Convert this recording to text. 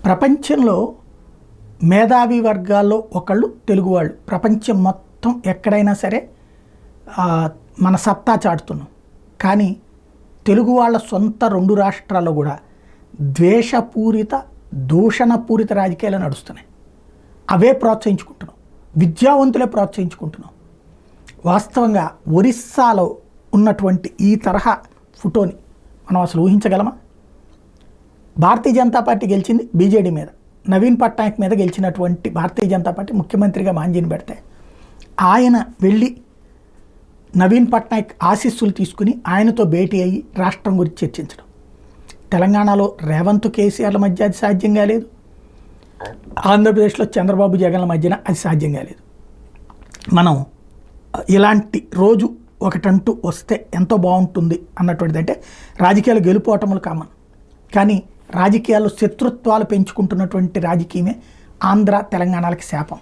ప్రపంచంలో మేధావి వర్గాల్లో ఒకళ్ళు తెలుగు వాళ్ళు. ప్రపంచం మొత్తం ఎక్కడైనా సరే మన సత్తా చాటుతున్నాం. కానీ తెలుగు వాళ్ళ సొంత 2 రాష్ట్రాల్లో కూడా ద్వేషపూరిత దూషణపూరిత రాజకీయాలు నడుస్తున్నాయి. అవే ప్రోత్సహించుకుంటున్నాం, విద్యావంతులే ప్రోత్సహించుకుంటున్నాం. వాస్తవంగా ఒరిస్సాలో ఉన్నటువంటి ఈ తరహా ఫోటోని మనం అసలు ఊహించగలమా? భారతీయ జనతా పార్టీ గెలిచింది బీజేడీ మీద, నవీన్ పట్నాయక్ మీద గెలిచినటువంటి భారతీయ జనతా పార్టీ ముఖ్యమంత్రిగా మాంజీని పెడితే ఆయన వెళ్ళి నవీన్ పట్నాయక్ ఆశీస్సులు తీసుకుని ఆయనతో భేటీ అయ్యి రాష్ట్రం గురించి చర్చించడం. తెలంగాణలో రేవంత్ కేసీఆర్ల మధ్య అది సాధ్యం కాలేదు, ఆంధ్రప్రదేశ్లో చంద్రబాబు జగన్ల మధ్యన అది సాధ్యం కాలేదు. మనం ఇలాంటి రోజు ఒకటంటూ వస్తే ఎంతో బాగుంటుంది అన్నటువంటిది. అంటే రాజకీయాలు గెలుపోవటములు కామన్, కానీ రాజకీయాల్లో శత్రుత్వాలు పెంచుకుంటున్నటువంటి రాజకీయమే ఆంధ్ర తెలంగాణలకి శాపం.